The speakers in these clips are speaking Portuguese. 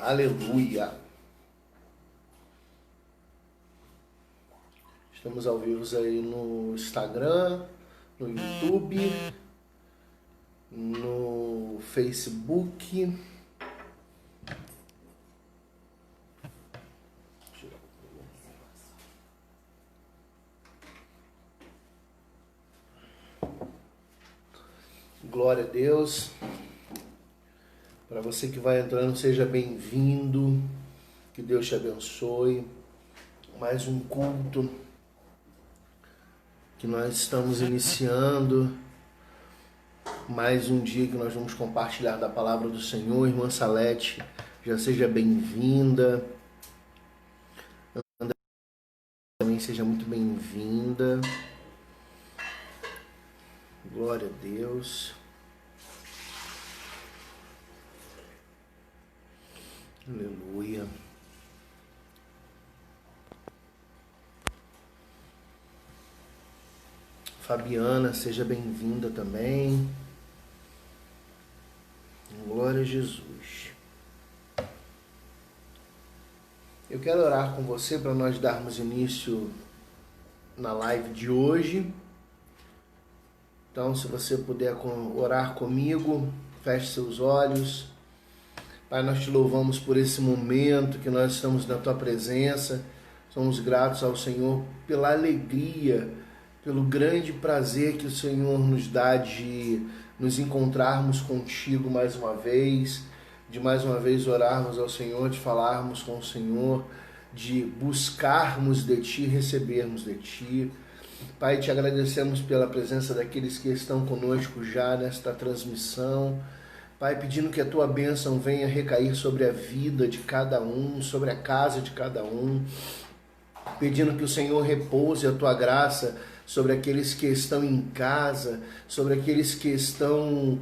Aleluia. Estamos ao vivo aí no Instagram, no YouTube, no Facebook. Glória a Deus. Para você que vai entrando, seja bem-vindo. Que Deus te abençoe. Mais um culto que nós estamos iniciando. Mais um dia que nós vamos compartilhar da palavra do Senhor. Irmã Salete, já seja bem-vinda. André, também seja muito bem-vinda. Glória a Deus. Aleluia. Fabiana, seja bem-vinda também. Glória a Jesus. Eu quero orar com você para nós darmos início na live de hoje. Então, se você puder orar comigo, feche seus olhos. Pai, nós te louvamos por esse momento que nós estamos na Tua presença. Somos gratos ao Senhor pela alegria, pelo grande prazer que o Senhor nos dá de nos encontrarmos contigo mais uma vez, de mais uma vez orarmos ao Senhor, de falarmos com o Senhor, de buscarmos de Ti, recebermos de Ti. Pai, te agradecemos pela presença daqueles que estão conosco já nesta transmissão. Pai, pedindo que a Tua bênção venha recair sobre a vida de cada um, sobre a casa de cada um. Pedindo que o Senhor repouse a Tua graça sobre aqueles que estão em casa, sobre aqueles que estão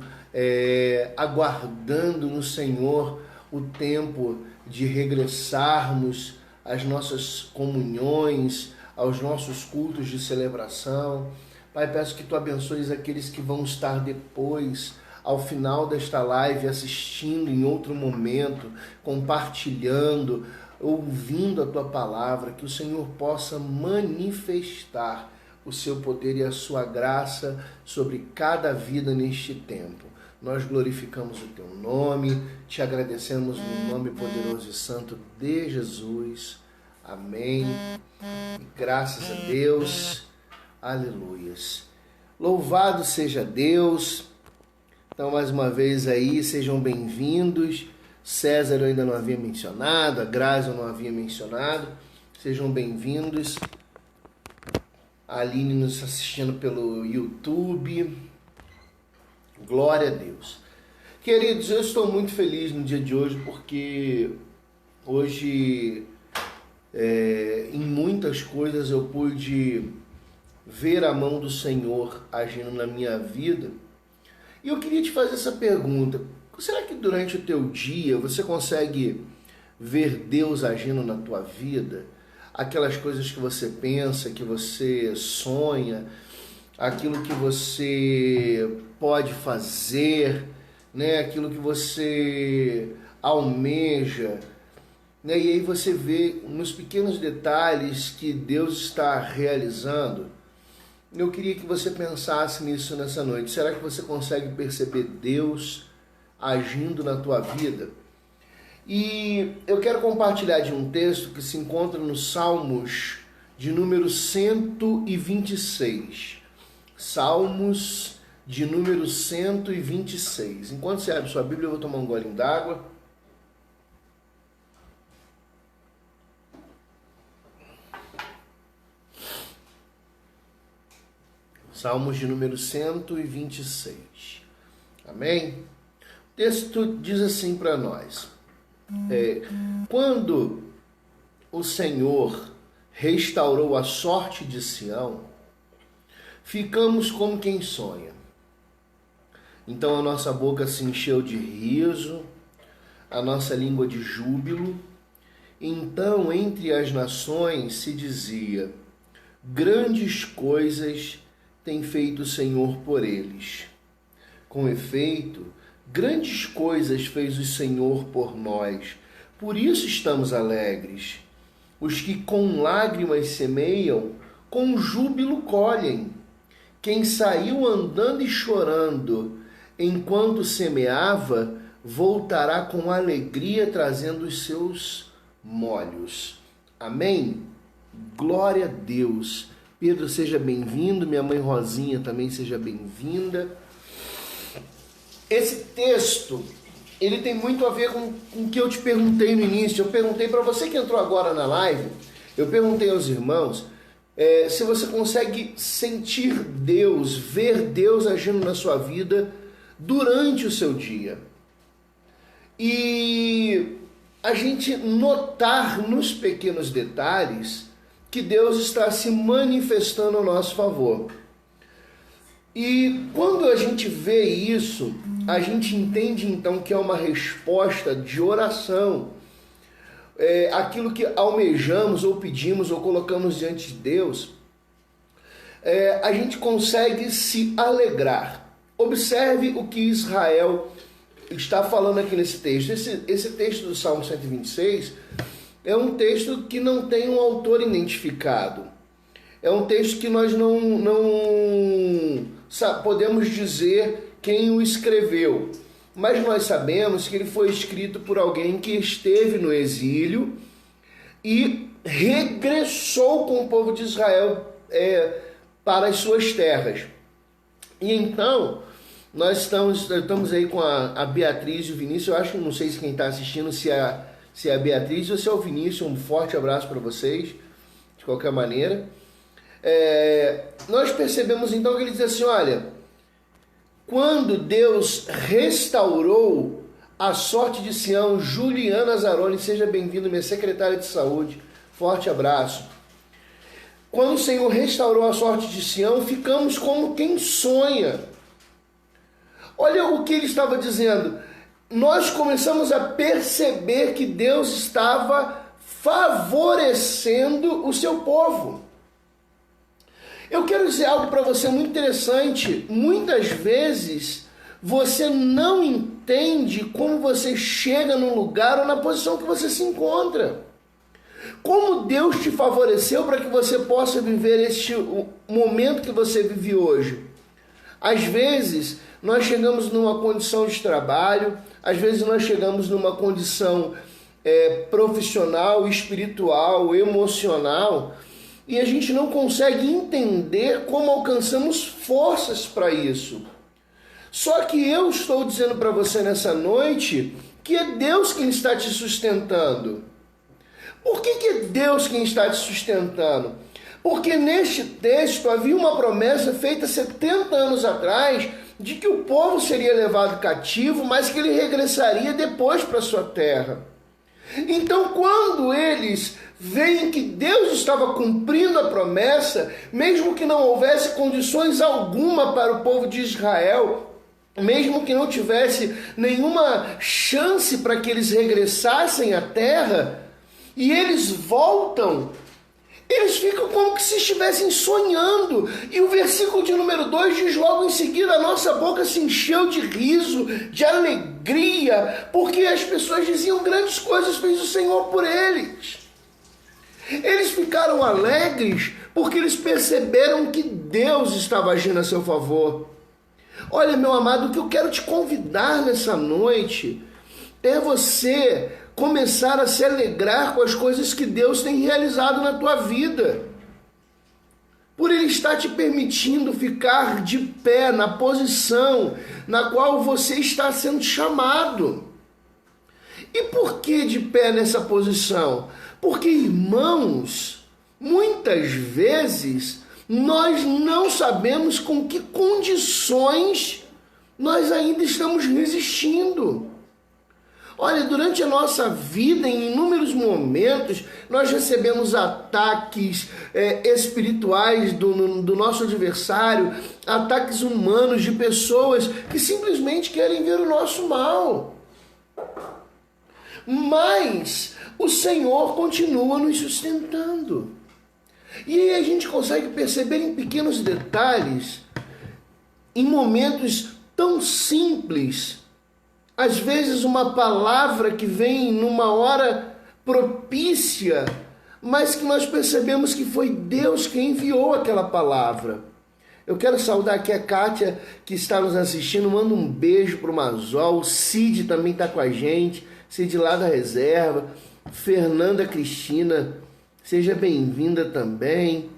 aguardando no Senhor o tempo de regressarmos às nossas comunhões, aos nossos cultos de celebração. Pai, peço que Tu abençoes aqueles que vão estar depois, ao final desta live, assistindo em outro momento, compartilhando, ouvindo a Tua palavra, que o Senhor possa manifestar o Seu poder e a Sua graça sobre cada vida neste tempo. Nós glorificamos o Teu nome, te agradecemos no nome poderoso e santo de Jesus. Amém. E graças a Deus. Aleluias. Louvado seja Deus. Então, mais uma vez aí, sejam bem-vindos. César eu ainda não havia mencionado, a Grazi eu não havia mencionado. Sejam bem-vindos. A Aline nos assistindo pelo YouTube. Glória a Deus. Queridos, eu estou muito feliz no dia de hoje porque hoje, em muitas coisas eu pude ver a mão do Senhor agindo na minha vida. E eu queria te fazer essa pergunta. Será que durante o teu dia você consegue ver Deus agindo na tua vida? Aquelas coisas que você pensa, que você sonha, aquilo que você pode fazer, né? Aquilo que você almeja, né? E aí você vê nos pequenos detalhes que Deus está realizando. Eu queria que você pensasse nisso nessa noite. Será que você consegue perceber Deus agindo na tua vida? E eu quero compartilhar de um texto que se encontra no Salmos de número 126. Salmos de número 126. Enquanto você abre sua Bíblia, eu vou tomar um golinho d'água. Salmos de número 126. Amém? O texto diz assim para nós. Quando o Senhor restaurou a sorte de Sião, ficamos como quem sonha. Então a nossa boca se encheu de riso, a nossa língua de júbilo. Então entre as nações se dizia: grandes coisas tem feito o Senhor por eles. Com efeito, grandes coisas fez o Senhor por nós, por isso estamos alegres. Os que com lágrimas semeiam, com júbilo colhem. Quem saiu andando e chorando, enquanto semeava, voltará com alegria trazendo os seus molhos. Amém? Glória a Deus. Pedro, seja bem-vindo. Minha mãe Rosinha também seja bem-vinda. Esse texto, ele tem muito a ver com o que eu te perguntei no início. Eu perguntei para você que entrou agora na live, eu perguntei aos irmãos se você consegue sentir Deus, ver Deus agindo na sua vida durante o seu dia. E a gente notar nos pequenos detalhes que Deus está se manifestando a nosso favor. E quando a gente vê isso, a gente entende então que é uma resposta de oração. Aquilo que almejamos ou pedimos ou colocamos diante de Deus, a gente consegue se alegrar. Observe o que Israel está falando aqui nesse texto. Esse texto do Salmo 126 é um texto que não tem um autor identificado. É um texto que nós não podemos dizer quem o escreveu. Mas nós sabemos que ele foi escrito por alguém que esteve no exílio e regressou com o povo de Israel para as suas terras. E então, nós estamos aí com a Beatriz e o Vinícius. Eu acho que não sei se quem está assistindo, se é a Beatriz ou se é o Vinícius. Um forte abraço para vocês, de qualquer maneira. Nós percebemos então que ele diz assim, olha, quando Deus restaurou a sorte de Sião, Juliana Zaroni, seja bem-vindo, minha secretária de saúde, forte abraço. Quando o Senhor restaurou a sorte de Sião, ficamos como quem sonha. Olha o que ele estava dizendo. Nós começamos a perceber que Deus estava favorecendo o seu povo. Eu quero dizer algo para você muito interessante. Muitas vezes você não entende como você chega no lugar ou na posição que você se encontra. Como Deus te favoreceu para que você possa viver este momento que você vive hoje. Às vezes nós chegamos numa condição de trabalho, às vezes nós chegamos numa condição profissional, espiritual, emocional, e a gente não consegue entender como alcançamos forças para isso. Só que eu estou dizendo para você nessa noite que é Deus quem está te sustentando. Por que é Deus quem está te sustentando? Porque neste texto havia uma promessa feita 70 anos atrás de que o povo seria levado cativo, mas que ele regressaria depois para sua terra. Então, quando eles veem que Deus estava cumprindo a promessa, mesmo que não houvesse condições alguma para o povo de Israel, mesmo que não tivesse nenhuma chance para que eles regressassem à terra, e eles voltam, eles ficam como que se estivessem sonhando. E o versículo de número 2 diz logo em seguida, a nossa boca se encheu de riso, de alegria, porque as pessoas diziam grandes coisas fez o Senhor por eles. Eles ficaram alegres porque eles perceberam que Deus estava agindo a seu favor. Olha, meu amado, o que eu quero te convidar nessa noite é você começar a se alegrar com as coisas que Deus tem realizado na tua vida. Por Ele estar te permitindo ficar de pé na posição na qual você está sendo chamado. E por que de pé nessa posição? Porque, irmãos, muitas vezes nós não sabemos com que condições nós ainda estamos resistindo. Olha, durante a nossa vida, em inúmeros momentos, nós recebemos ataques espirituais do nosso adversário, ataques humanos de pessoas que simplesmente querem ver o nosso mal. Mas o Senhor continua nos sustentando. E aí a gente consegue perceber em pequenos detalhes, em momentos tão simples, às vezes uma palavra que vem numa hora propícia, mas que nós percebemos que foi Deus quem enviou aquela palavra. Eu quero saudar aqui a Kátia, que está nos assistindo. Manda um beijo para o Mazol. O Cid também está com a gente. Cid lá da reserva. Fernanda Cristina, seja bem-vinda também.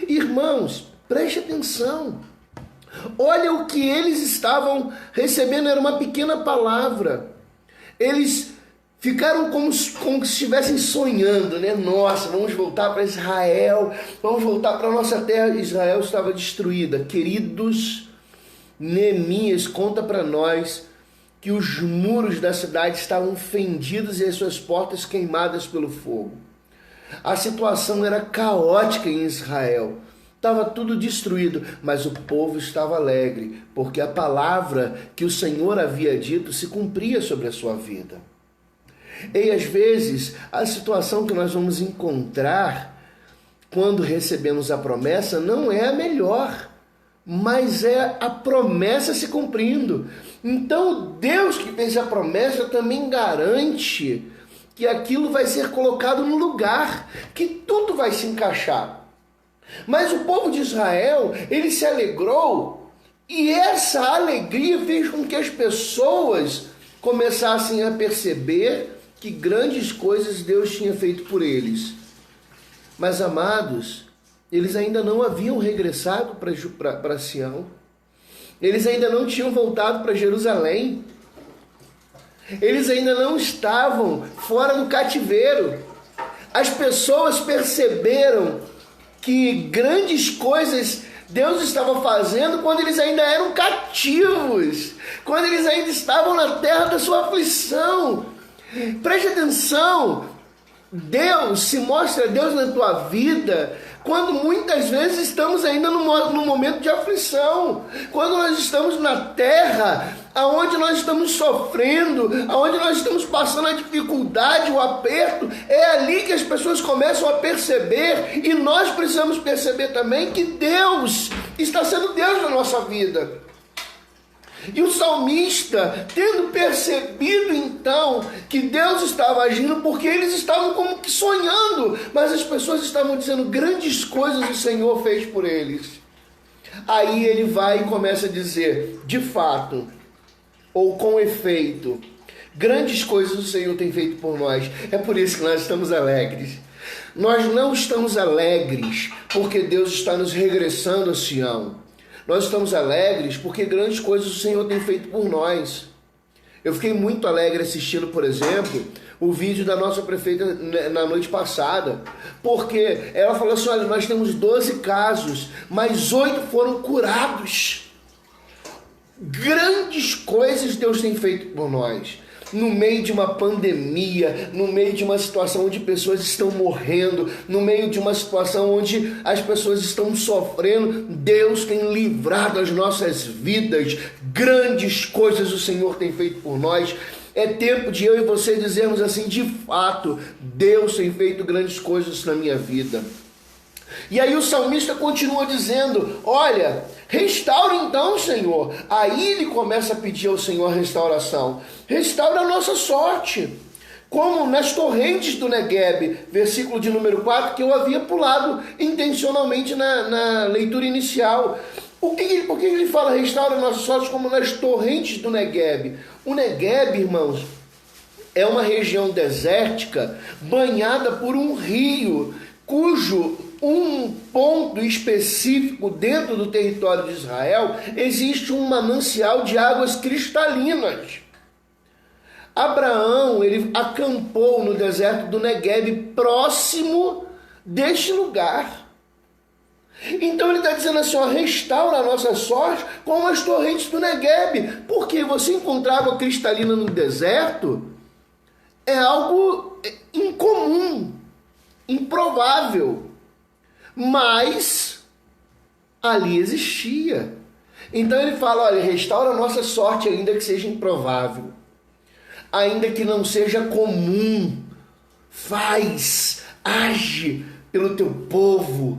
Irmãos, preste atenção. Olha o que eles estavam recebendo, era uma pequena palavra. Eles ficaram como se estivessem sonhando, né? Nossa, vamos voltar para Israel, vamos voltar para a nossa terra. Israel estava destruída. Queridos, Neemias conta para nós que os muros da cidade estavam fendidos e as suas portas queimadas pelo fogo. A situação era caótica em Israel. Estava tudo destruído, mas o povo estava alegre, porque a palavra que o Senhor havia dito se cumpria sobre a sua vida. E às vezes, a situação que nós vamos encontrar quando recebemos a promessa não é a melhor, mas é a promessa se cumprindo. Então, Deus que fez a promessa também garante que aquilo vai ser colocado no lugar, que tudo vai se encaixar. Mas o povo de Israel, ele se alegrou, e essa alegria fez com que as pessoas começassem a perceber que grandes coisas Deus tinha feito por eles. Mas, amados, eles ainda não haviam regressado para Sião. Eles ainda não tinham voltado para Jerusalém. Eles ainda não estavam fora do cativeiro. As pessoas perceberam que grandes coisas Deus estava fazendo quando eles ainda eram cativos, quando eles ainda estavam na terra da sua aflição. Preste atenção, Deus se mostra Deus na tua vida quando muitas vezes estamos ainda no momento de aflição, quando nós estamos na terra aonde nós estamos sofrendo, aonde nós estamos passando a dificuldade, o aperto. É ali que as pessoas começam a perceber, e nós precisamos perceber também que Deus está sendo Deus na nossa vida. E o salmista, tendo percebido então que Deus estava agindo, porque eles estavam como que sonhando, mas as pessoas estavam dizendo grandes coisas o Senhor fez por eles. Aí ele vai e começa a dizer, de fato, ou com efeito, grandes coisas o Senhor tem feito por nós. É por isso que nós estamos alegres. Nós não estamos alegres porque Deus está nos regressando a Sião. Nós estamos alegres porque grandes coisas o Senhor tem feito por nós. Eu fiquei muito alegre assistindo, por exemplo, o vídeo da nossa prefeita na noite passada, porque ela falou assim, olha, nós temos 12 casos, mas 8 foram curados. Grandes coisas Deus tem feito por nós. No meio de uma pandemia, no meio de uma situação onde pessoas estão morrendo, no meio de uma situação onde as pessoas estão sofrendo, Deus tem livrado as nossas vidas. Grandes coisas o Senhor tem feito por nós. É tempo de eu e você dizermos assim, de fato, Deus tem feito grandes coisas na minha vida. E aí o salmista continua dizendo, olha, restaura então, Senhor. Aí ele começa a pedir ao Senhor restauração. Restaura a nossa sorte, como nas torrentes do Negueb, versículo de número 4, que eu havia pulado intencionalmente na leitura inicial. Por que ele fala restaura a nossa sorte como nas torrentes do Negueb? O Negueb, irmãos, é uma região desértica banhada por um rio, cujo um ponto específico dentro do território de Israel existe um manancial de águas cristalinas. Abraão, ele acampou no deserto do Negueb, próximo deste lugar. Então ele está dizendo assim, ó, restaura a nossa sorte como as torrentes do Negueb. Porque você encontrar água cristalina no deserto é algo incomum, improvável. Mas ali existia. Então ele fala, olha, restaura a nossa sorte ainda que seja improvável, ainda que não seja comum. Age pelo teu povo.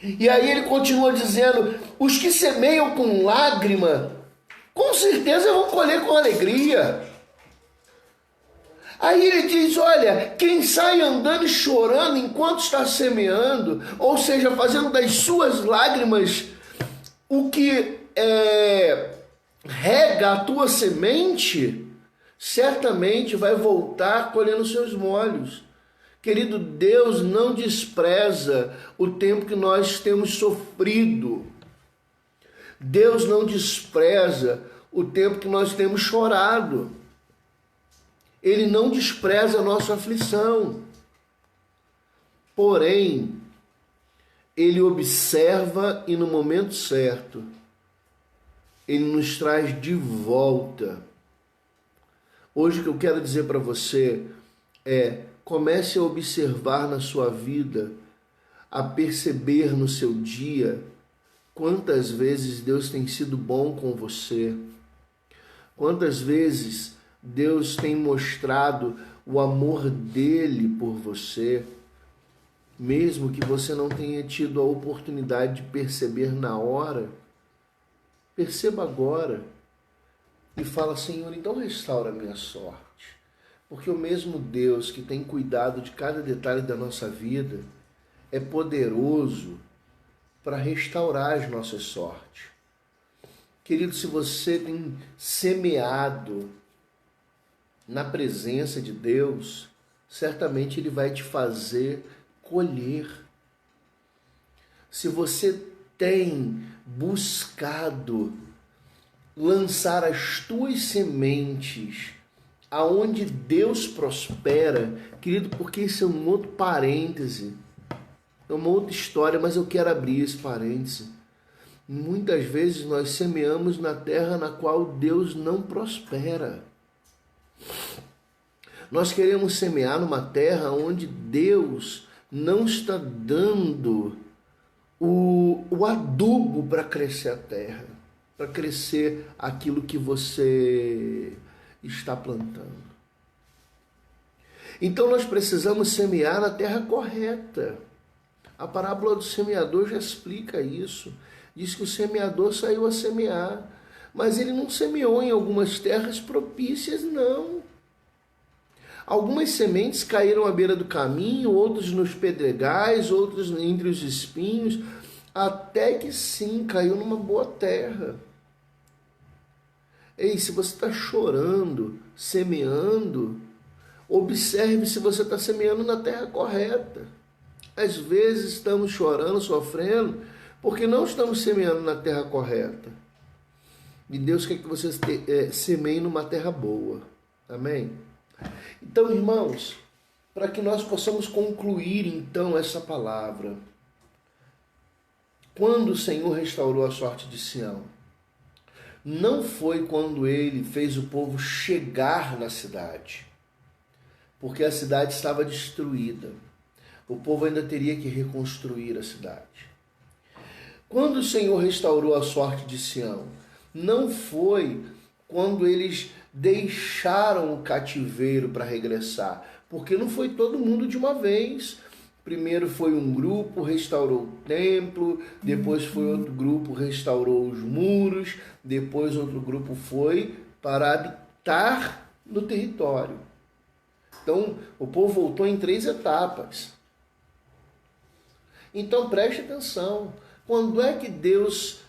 E aí ele continua dizendo, os que semeiam com lágrima com certeza vão colher com alegria. Aí ele diz, olha, quem sai andando e chorando enquanto está semeando, ou seja, fazendo das suas lágrimas o que rega a tua semente, certamente vai voltar colhendo seus molhos. Querido, Deus não despreza o tempo que nós temos sofrido. Deus não despreza o tempo que nós temos chorado. Ele não despreza a nossa aflição. Porém, Ele observa e no momento certo, Ele nos traz de volta. Hoje o que eu quero dizer para você é: comece a observar na sua vida, a perceber no seu dia, quantas vezes Deus tem sido bom com você, quantas vezes Deus tem mostrado o amor dele por você, mesmo que você não tenha tido a oportunidade de perceber na hora. Perceba agora e fala, Senhor, então restaura a minha sorte. Porque o mesmo Deus que tem cuidado de cada detalhe da nossa vida é poderoso para restaurar as nossas sortes. Querido, se você tem semeado na presença de Deus, certamente Ele vai te fazer colher. Se você tem buscado lançar as tuas sementes aonde Deus prospera, querido, porque isso é um outro parêntese, é uma outra história, mas eu quero abrir esse parêntese. Muitas vezes nós semeamos na terra na qual Deus não prospera. Nós queremos semear numa terra onde Deus não está dando o adubo para crescer a terra, para crescer aquilo que você está plantando. Então nós precisamos semear na terra correta. A parábola do semeador já explica isso. Diz que o semeador saiu a semear, mas ele não semeou em algumas terras propícias, não. Algumas sementes caíram à beira do caminho, outras nos pedregais, outras entre os espinhos, até que sim, caiu numa boa terra. Ei, se você está chorando, semeando, observe se você está semeando na terra correta. Às vezes estamos chorando, sofrendo, porque não estamos semeando na terra correta. E Deus quer que você semeie numa terra boa. Amém? Então, irmãos, para que nós possamos concluir então essa palavra, quando o Senhor restaurou a sorte de Sião, não foi quando ele fez o povo chegar na cidade, porque a cidade estava destruída. O povo ainda teria que reconstruir a cidade. Quando o Senhor restaurou a sorte de Sião, não foi quando eles deixaram o cativeiro para regressar, porque não foi todo mundo de uma vez. Primeiro foi um grupo, restaurou o templo, depois foi outro grupo, restaurou os muros, depois outro grupo foi para habitar no território. Então, o povo voltou em 3 etapas. Então, preste atenção. Quando é que Deus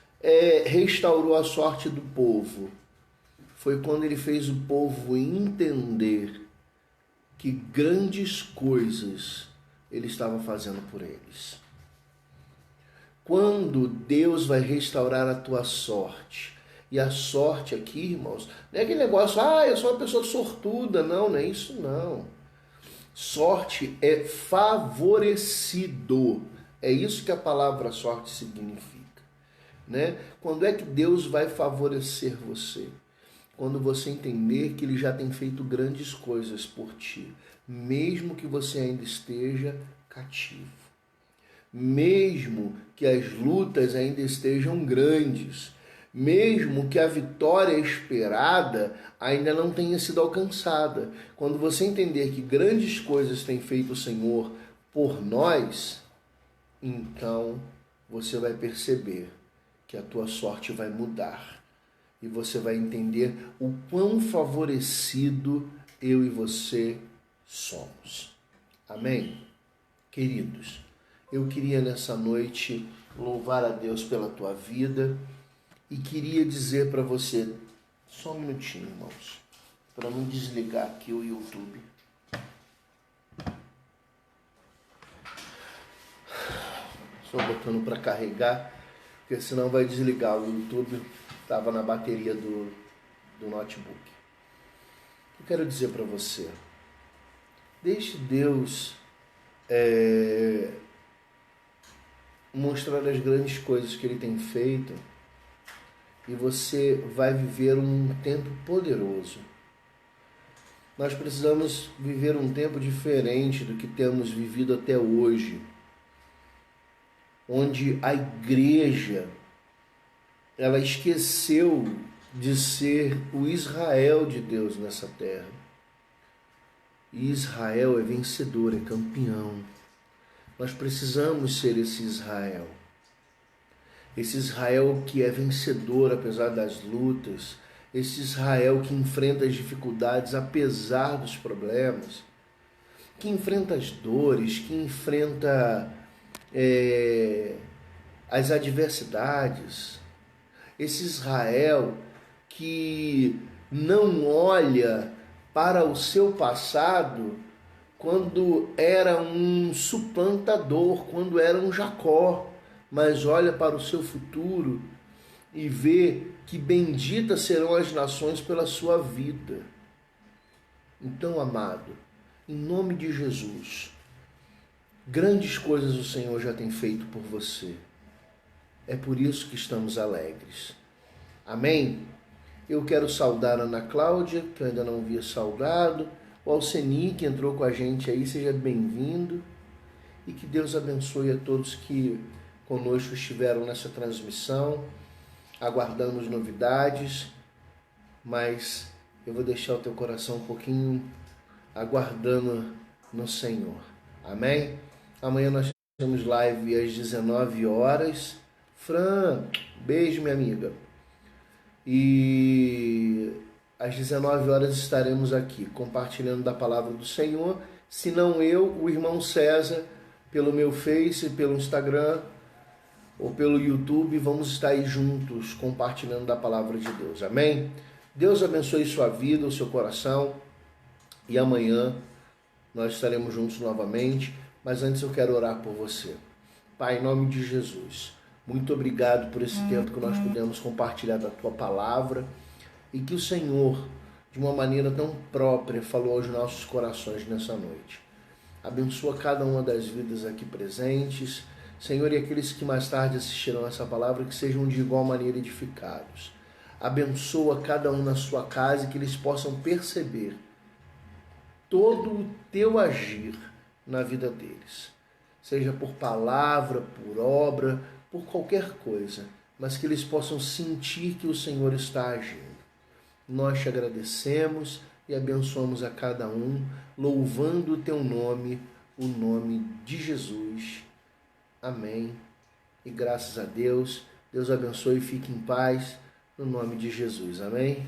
restaurou a sorte do povo? Foi quando ele fez o povo entender que grandes coisas ele estava fazendo por eles. Quando Deus vai restaurar a tua sorte, e a sorte aqui, irmãos, não é aquele negócio, eu sou uma pessoa sortuda, não é isso não. Sorte é favorecido, é isso que a palavra sorte significa, né? Quando é que Deus vai favorecer você? Quando você entender que Ele já tem feito grandes coisas por ti, mesmo que você ainda esteja cativo, mesmo que as lutas ainda estejam grandes, mesmo que a vitória esperada ainda não tenha sido alcançada. Quando você entender que grandes coisas tem feito o Senhor por nós, então você vai perceber que a tua sorte vai mudar. e você vai entender o quão favorecido eu e você somos. Amém? Queridos, eu queria nessa noite louvar a Deus pela tua vida e queria dizer para você, só um minutinho, irmãos, para não desligar aqui o YouTube. Só botando para carregar, porque senão vai desligar. O YouTube estava na bateria do notebook. Eu quero dizer para você, deixe Deus mostrar as grandes coisas que Ele tem feito e você vai viver um tempo poderoso. Nós precisamos viver um tempo diferente do que temos vivido até hoje, onde a igreja ela esqueceu de ser o Israel de Deus nessa terra. E Israel é vencedor, é campeão. Nós precisamos ser esse Israel. Esse Israel que é vencedor apesar das lutas. Esse Israel que enfrenta as dificuldades apesar dos problemas. Que enfrenta as dores, que enfrenta as adversidades. Esse Israel que não olha para o seu passado quando era um suplantador, quando era um Jacó, mas olha para o seu futuro e vê que benditas serão as nações pela sua vida. Então, amado, em nome de Jesus, grandes coisas o Senhor já tem feito por você. É por isso que estamos alegres. Amém? Eu quero saudar a Ana Cláudia, que eu ainda não havia saudado. O Alceni, que entrou com a gente aí, seja bem-vindo. E que Deus abençoe a todos que conosco estiveram nessa transmissão. Aguardamos novidades, mas eu vou deixar o teu coração um pouquinho aguardando no Senhor. Amém? Amanhã nós temos live às 19 horas. Fran, beijo, minha amiga. E às 19 horas estaremos aqui compartilhando da palavra do Senhor. Se não eu, o irmão César, pelo meu Face, pelo Instagram ou pelo YouTube, vamos estar aí juntos compartilhando da palavra de Deus. Amém? Deus abençoe sua vida, o seu coração. E amanhã nós estaremos juntos novamente. Mas antes eu quero orar por você. Pai, em nome de Jesus, muito obrigado por esse tempo que nós pudemos compartilhar da Tua Palavra e que o Senhor, de uma maneira tão própria, falou aos nossos corações nessa noite. Abençoa cada uma das vidas aqui presentes, Senhor, e aqueles que mais tarde assistirão essa palavra, que sejam de igual maneira edificados. Abençoa cada um na sua casa e que eles possam perceber todo o Teu agir na vida deles. Seja por palavra, por obra, por qualquer coisa, mas que eles possam sentir que o Senhor está agindo. Nós te agradecemos e abençoamos a cada um, louvando o teu nome, o nome de Jesus. Amém. E graças a Deus, Deus abençoe e fique em paz, no nome de Jesus. Amém.